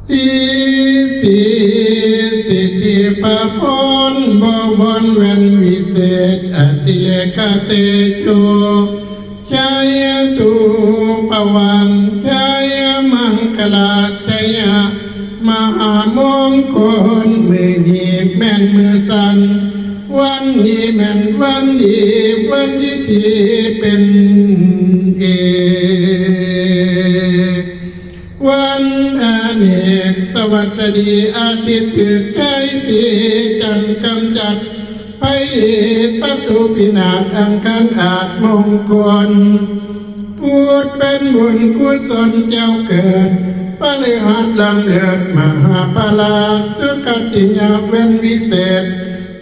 สีสีสิทธิปพรบวรเวนวิเศษอติเลกเตโชชัยตุภวังชัยมังคลาชัยมหามงคลมือนี้แม่นมือสันวันนี้แม่นวันดีวันที่เป็นเอกวันอเนกสวัสดีอาทิตย์คือใจสีจันทร์กำจัดภัยศัตรูพินาศอังคารอาจมงคลพูดเป็นบุญกุศลเจ้าเกิดพระฤหัสลำเลิศมหาภาลาสุขติญาเว้นวิเศษ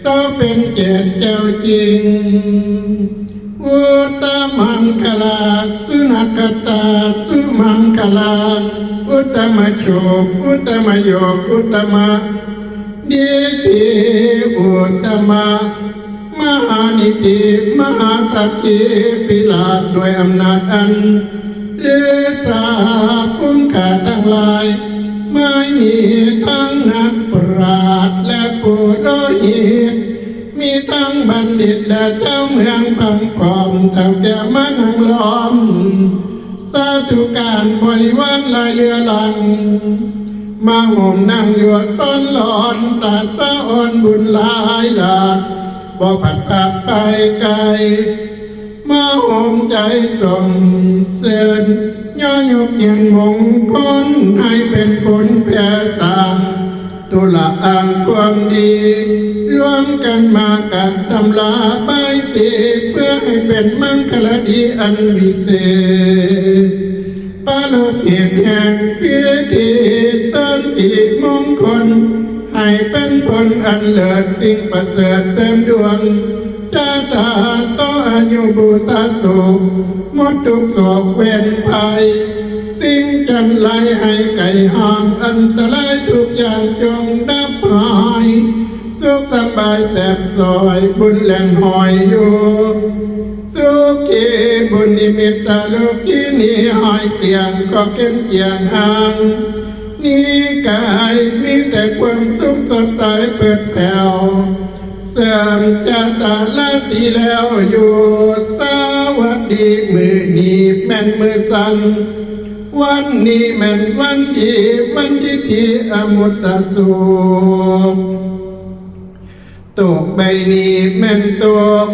เจ้าเป็นเจตเจ้าจริงอุตตมังคลาสุนักตาสุมังคลาอุตตมโชคอุตตมโยกอุตตมะดีติอุตตมะมหานิธิมหาสัจจิพิลาศด้วยอำนาจอันเลือสาฟุ้งขาทั้งหลายไม่มีทั้งนักปราชญ์และปุโรหิตมีทั้งบัณฑิตและเจ้าเมืองพังพร้อมเท่าแก่มานั่งล้อมสาธุการบริวารลายเรือลังมาห่มนั่งอยู่ต้นหลอนตาสะอ่อนบุญหลายหลากบ่ผัดผักไปไกลมาห่มใจส่งเสริญย่อยกเย็นมงคลให้เป็นผลแผ่ต่างตุละอ่างความดีรวมกันมากับตำลาใบสีเพื่อให้เป็นมังคลดีอันวิเศษปาโลกเหตุแห่งพิธีเสริมสิริมงคลให้เป็นผลอันเลิศสิ่งประเสริฐเต็มดวงชาตาต่ออายุบูชาสุขหมดทุกโศกเว้นภัยสิ่งจันไรให้ไก่ห่างอันตรายทุกอย่างจงดับหายสุขสบายแสบสอยบุญแหล่งหอยอยู่สุขีบุญนิมิตตาลูกที่นี่หอยเสียงก็เก็นเกียงห่างนี่กายมีแต่ความสุขสดใสเปิดแผ่วเสื่อมจากตาลาสีแล้วอยู่สวัสดีมือนีแม่นมือสันวันนี้แม่นวันดีวันที่อมุตตะสุขตกใบนี้แม่นตก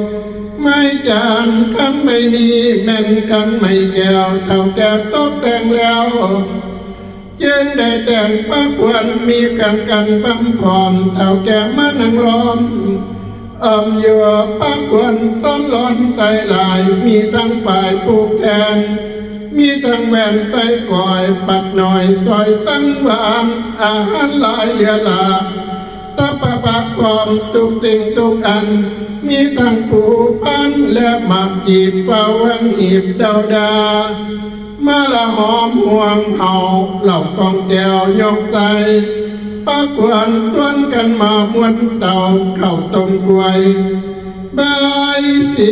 ไม่จานคันใบนี้แม่นคันไม่แก้วเท่าแก่ตกแต่งแล้วจึงได้แต่งประกวนมีกันปั๊มพร้อมเท่าแก่มานั่งล้อมอยู่ประกวนต้นร้อนใจลายมีทั้งฝ่ายปลูกแทนมีทั้งแหวนใส่ก่อยปัดหน่อยซอยสังวานอาหารหลายเหลือหลากสัพพะพร้อมทุกสิ่งทุกอันมีทั้งผูพันและหมักจีบเฝ้าวังหีบดาวดามาละหอมห่วงเห่าเหล่ากองแก้วยกใส่ปะกวนชวนกันมามวนเต่าเข้าต้มกล้วยใบสี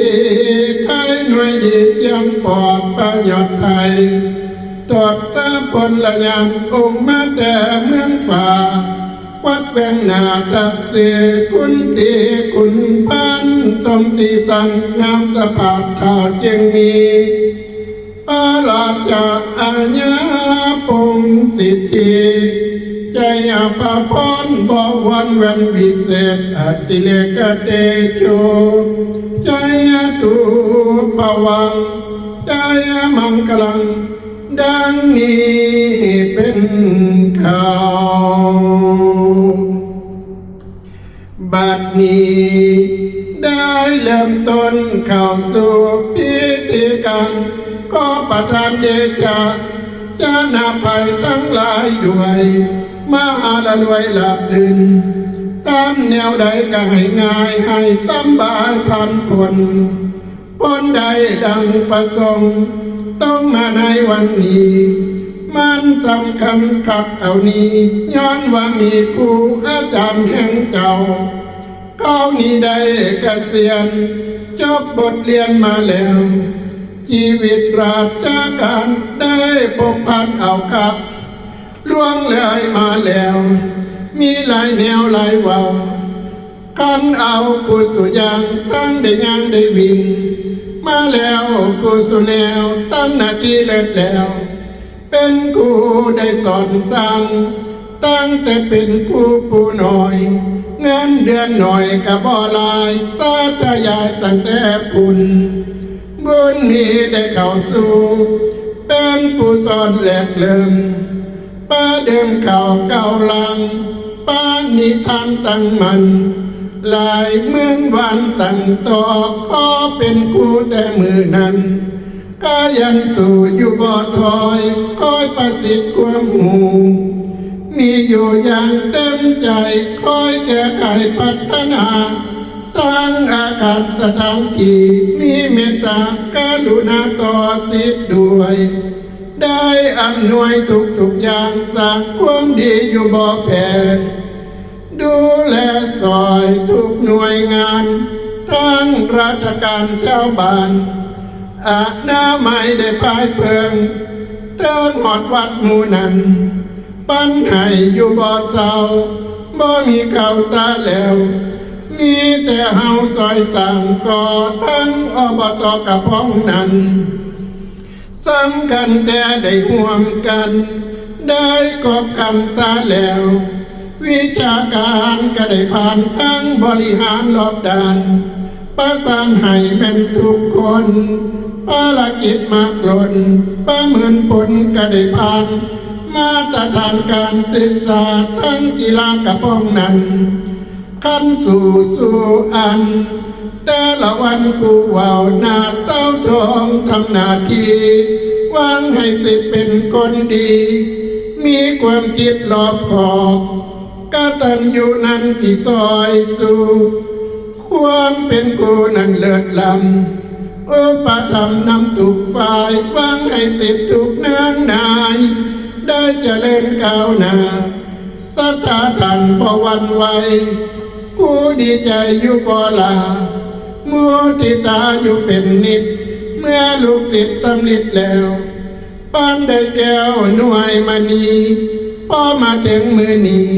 ไทยหน่วยดีเจียมปอดประยชน์ไทยตอดตาพลละยานองค์มาแต่เมืองฝ่าวัดแวงนาทับเสคุณตีคุณพันสมสีสันงามสภาพข่าวจึงมีอาลาจากอาญาปงสิทธิใจอาภาพรบวันเวนวิเศษอติเลกเตโชใจตุภวังใจมังคลังดังนี้เป็นข่าวบัดนี้ได้เริ่มต้นเข้าสู่พิธีการขอประทานเดชะจานาภัยทั้งหลายด้วยมหาละรวยหลับลื่นตามแนวใดก็ให้ง่ายให้สบายผ่านพ้นพ้นใดดังประสงค์ต้องมาในวันนี้มันสำคัญขับเอานี้ย้อนว่ามีครูอาจารย์แห่งเจ้าเขานี้ได้เกษียณจบบทเรียนมาแล้วชีวิตราชการได้พบพันเอาครับ ล่วงเลยมาแล้วมีหลายแนวหลายเว้าคันเอากูสุยางตั้งได้ย่างได้วิ่งมาแล้วกูสุแนวตั้งหน้าที่เลิศแล้วเป็นกูได้สอนสั่งตั้งแต่เป็นกูผู้น้อยเงินเดือนหน่อยก็บ่หลายตาทะยายตั้งแต่ปุ่นบุญนี้ได้เข้าสู่เป็นผู้สอนแหลกเริ่มป้าเดิมเข่าเก่าหลังป้านิทานตั้งมันหลายเหมือนวันตั้งต่อก็เป็นกูแต่มือนั้นก็ยันสู่อยู่บ่ถอยคอยประสิทธิ์ความหูมีอยู่อย่างเต็มใจคอยแก้ไขพัฒนาตั้งอาการสถานที่มีเมตตากรุณาต่อสิทธิ์ด้วยได้อำนวยทุกอย่างสร้างความดีอยู่บ่แพ้ดูแลซอยทุกหน่วยงานทั้งราชการชาวบ้านอาณาไม้ได้พายเพิงเติมหอดวัดหมู่นั้นปั้นให้อยู่บ่เศร้าบ่มีข่าวสาแล้วมีแต่เฮาซอยสั่งก่อทั้งอบต.กับพ้องนั้นสำคัญแต่ได้ห่วมกันได้กอบกันซาแล้ววิชาการก็ได้ผ่านทั้งบริหารรอบด้านประสานให้แม่นทุกคนภารกิจมากล้นประเมินผลก็ได้ผ่านมาตรฐานการศึกษาทั้งกีฬากระป้องนั้นขั้นสู่อันแต่ละวันกูว่าวหน้าเต้าทองทำหน้าที่หวังให้สิเป็นคนดีมีความคิดรอบขอบกตัญญูนั้นที่ซอยสู่ความเป็นกูนั้นเลิศล้ำอุปถัมภ์นำทุกฝ่ายหวังให้สิทุกนางนายได้เจริญก้าวหน้าศรัทธาท่านบ่หวั่นไหวกูดีใจอยู่บ่ลามุทิตาอยู่เป็นนิดเมื่อลูกศิษย์สำลิดแล้วปานได้แก้วหน่วยมณีพอมาถึงมือนี้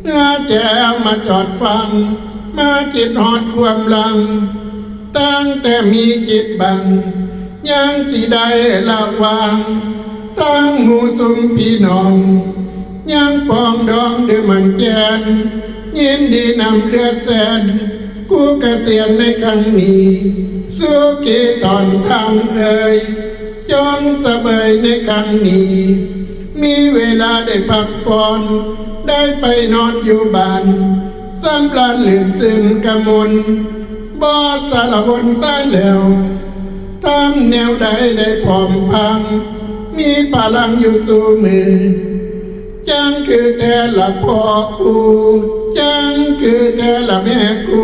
เมื่อแจวมาจอดฟังมาจิตหอดความหลังตั้งแต่มีจิตบังยังสิได้ละวางตั้งหมู่สุมพี่น้องยังปองดองด้วยมันแกนยินดีนำเลือดแสนกูเกษียณในครั้งนี้สุขีตอนทำเอ่ยจงสบายในครั้งนี้มีเวลาได้พักผ่อนได้ไปนอนอยู่บ้านสำราญลื่นซึมกมลบ่สารวนสายแล้วทำแนวใดได้ผอมพังมีพลังอยู่สู่มือจังคือแต่ละพ่อกูจังคือแต่ละแม่กู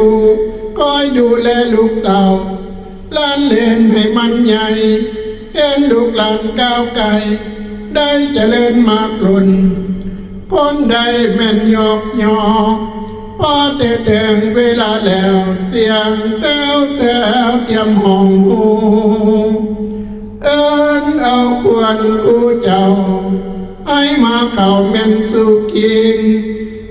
คอยดูแลลูกเต่าล้านเลนให้มันใหญ่เห็นลูกหลานก้าวไกลได้เจริญมากล้นคนใดแม่นยกยอพอแต่ถึงเวลาแล้วเสียงแซวเตรียมห้องหูเอิ้นเอาควนกูเจ้าให้มาเก่าแม่นสุกิน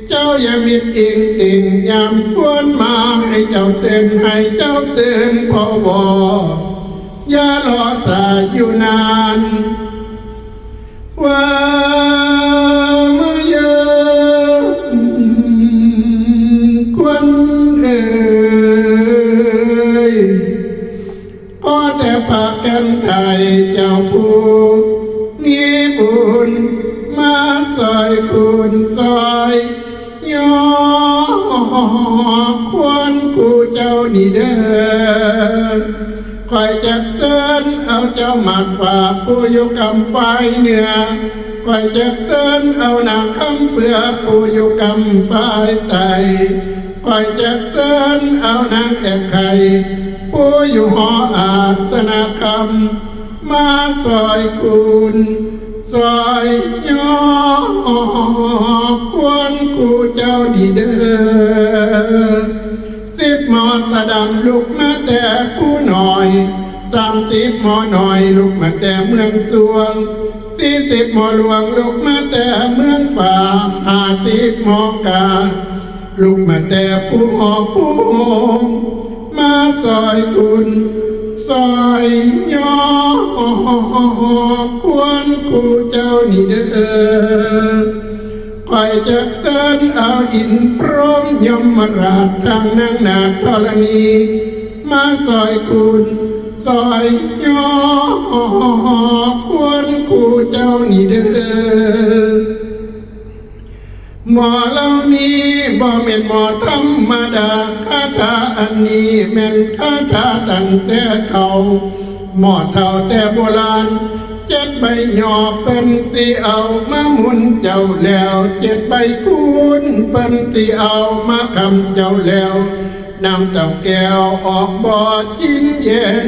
เจ้าอย่ามิดอิงติ่งยามควนมาให้เจ้าเต้นให้เจ้าเตือนพอวอย่ารอสายอยู่นานว่ามาเยอะควนเอ่ยพอแต่พากันไทยเจ้าผู้มีบุญมาซอยคุณซอยย่อควรกูเจ้านี่เด้อคอยจะเตือนเอาเจ้าหมากฝากผู้อยู่กำไฟเหนือคอยจะเตือนเอาหนักคำเสือผู้อยู่กำไฟไตคอยจะเตือนเอานางแอกไข่ผู้อยู่หออาสนาคำมาซอยคุณซอยย่อควรกูเจ้าดีเด้อ10 หมอสะดำลุกมาแต่ผู้หน่อย30 หมอหน่อยลุกมาแต่เมืองสวง 40หมอหลวงลูกมาแต่เมืองฝ่า50หมอกาลูกมาแต่ผู้หอผู้หงมาซอยคุณซอยย่อควรคู่เจ้านี่เด้อคอยจะเดินเอาอินพร้อมยมราชทางนางนาธรณีมาซอยคุณซอยย่อควรคู่เจ้านี่เด้อหมอเหล่านี้บ่แม่นหมอธรรมดาคาถาอันนี้แม่นคาถาตั้งแต่เขาหมอเท่าแต่โบราณ7ใบหยอเปิ้นสิเอามาหมุนเจ้าแล้ว7ใบคูณเปิ้นสิเอามาคำเจ้าแล้วนำเต่าแก้วออกบ่อกินเย็น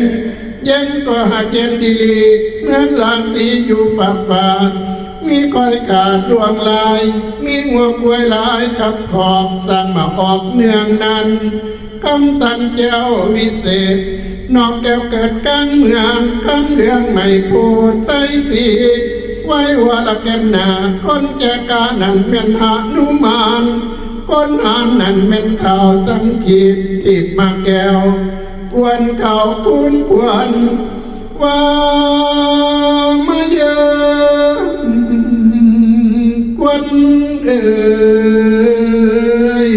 เย็นก็หากเย็นดีลีเหมือนหลางสีอยู่ฝากฟ้ามีคอยขาดดวงลายมีงัวกล้วยลายกับขอบสั่งมาออกเนืองนั้นคำตันเจ้าวิเศษนอกแก้วเกิดกลางเมืองคำเรื่องไม่พูดใต้สีไว้หัวละแกนหนาคนแจกานั่นเป็นหานุมานคนหานนั่นเป็นข่าวสังขีดติดมาแก้วกวนข่าวพูนกวนว่ามาเยอะกวนเอ๋ย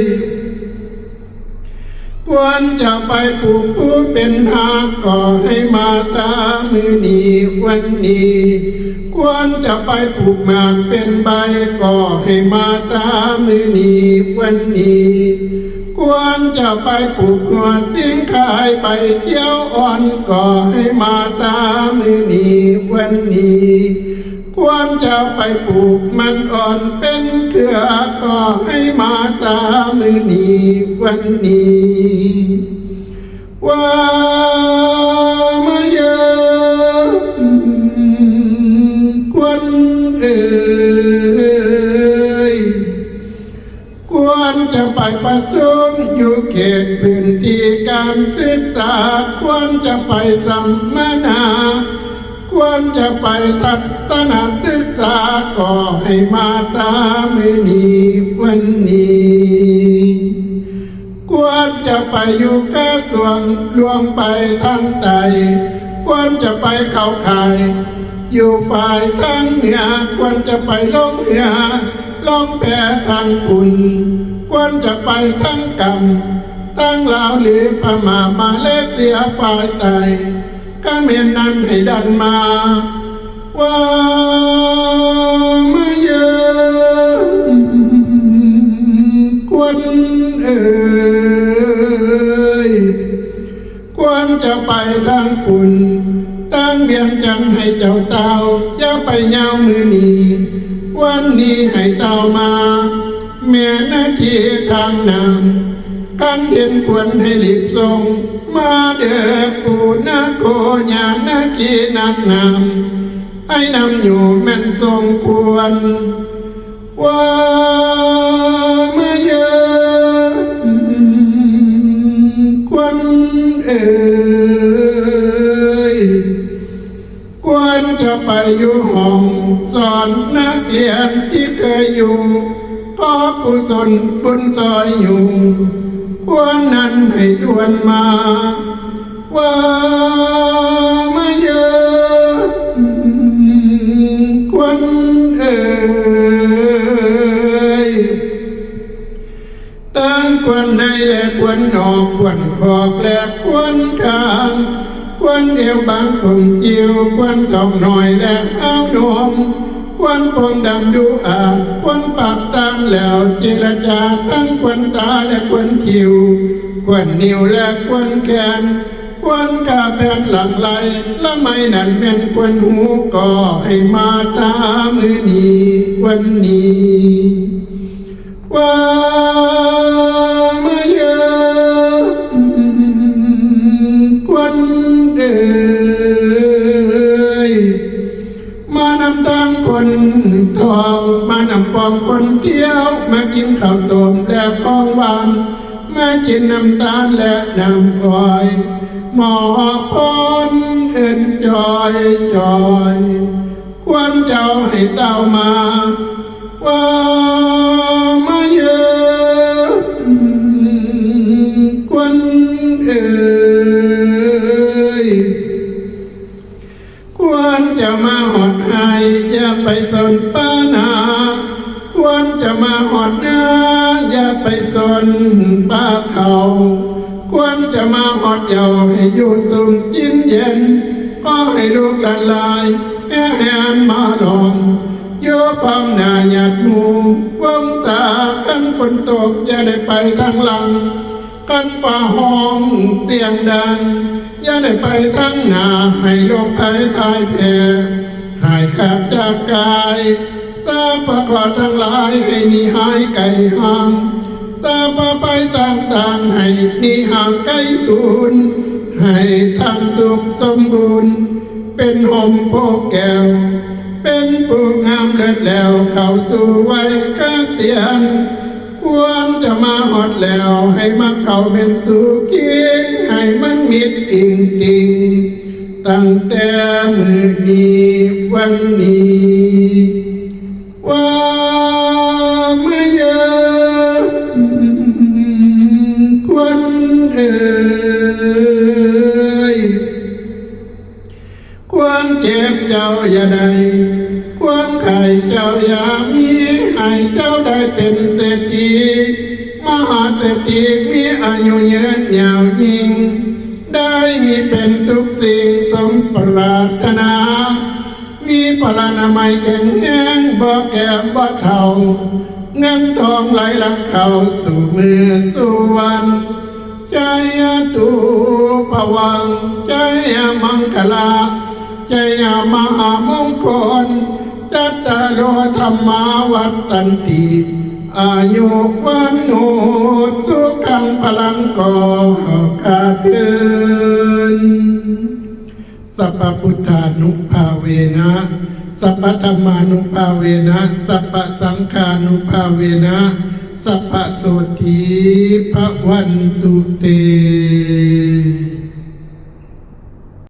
กวนจะไปปลูกผู้เป็นหากก่อให้มาสามือนี้วันนี้กวนจะไปปลูกหมากเป็นใบก่อให้มาสามือนี้วันนี้กวนจะไปปลูกหัวเสียงขายไปเที่ยวอ่อนก่อให้มาสามือนี้วันนี้ควรจะไปปลูกมันอ่อนเป็นเครือก่อให้มาสามือนี้วันนี้ว่ามาเยอะควรเอ๋ยควรจะไปประชุมอยู่เขตพื้นที่การศึกษาควรจะไปสัมมนาควรจะไปทัศนศึกษาก็ให้มาสามือนี้วันนี้ควรจะไปอยู่กระทรวงลวงไปทางใต้ควรจะไปเข้าค่ายอยู่ฝ่ายทางเหนือควรจะไปลงเหนือลงแพทางกุนควรจะไปทางกำทางลาวหรือพม่ามาเลเซียฝ่ายใต้ก็เมียนนั้นให้ดันมาว่ามาเยอะควรเอ๋ยควรจะไปทางกุนตั้งเวียงจันทร์ให้เจ้าเต่าอย่าไปยาวมือนี้วันนี้ให้เต่ามาแม่นาทีทางน้ำกันเด่นควรให้รีบส่งมาเด้อปู่นาโกญาณกีนักนำให้นำอยู่แม่นทรงควรว่ามาเยอะควรเอ๋ยควรจะไปอยู่ห้องสอนนักเรียนที่เคยอยู่ก็กุศลบุญซอยอยู่ควรนั้นให้ด่วนมาว่ามาเยอะควรเอ๋ยตั้งควรในและควรนอกควรขอบและควรกลางควรเดียวบางคมจิ๋วควรทองหน่อยและเอานมควรพงดำดูอาจควรปากตามแล้วเจรจาทั้งควรตาและควรคิวควรนิ้วและควรแขนควรกาแผ่นหลังไหลละไม่นั่นเป็นควรหูก่อให้มาตามือนี้วันนี้ว่ามาเยอะควรเอ๋ยมานำทางคนทองมานำปองคนเที่ยวมากินข้าวต้มและของหวานมากินน้ำตาลและน้ำอ้อยหมอพรเอิ้นจอยจอยค ควรเจ้าให้เต้ามาว่ามาเยอะควรเอ่ยควรจะมาหอดให้อย่าไปสนป้านาควรจะมาหอดนาอย่าไปสนป้าเขาควรจะมาหอดเยาให้อยู่สุ่มจิ้นเย็นก็ให้ลูกละลายแห่แหนมาลองโยพร้อมหน้าหยาดหมู่วงสากันฝนตกอย่าได้ไปทางหลังกันฝ่าห้องเสียงดังอย่าได้ไปทางหน้าให้โลกภัยพ่ายแพ้หายขาดจากกายทราบประกอบทั้งหลายให้หนีหายไกลห่างทราบไปต่างๆให้หนีห่างไกลศูนย์ให้ทำสุขสมบูรณ์เป็นห่มโพแก้วเป็นผู้งามเลิศแล้วเข้าสู่วัยเกษียณควรจะมาหอดแล้วให้มาเข้าเป็นสุขีให้มันมิดอิงติงตั้งแต่มือนี้วันนี้ว่าไม่เยอะควรเอ่ยความเจ็บเจ้าอย่าได้ความไข่เจ้าอย่ามีให้เจ้าได้เป็นเศรษฐีมหาเศรษฐีมีอายุยืนยาวยิ่งได้มีเป็นทุกสิ่งสมปรารถนามีพลานามัยแข็งแรงบ่แก่บ่เฒ่าเงินทองไหลหลังเข้าสู่มือสู่วันใจตุภวังใจมังคลาใจมหามงคลจัตตารโอธรรมาวัตตันติอายุวันโนสุขังพลังก่อคาเทินสัพพพุทธานุภาเวนะสัพพธรรมานุภาเวนะสัพพสังฆานุภาเวนะสัพพโสติภวันตุเต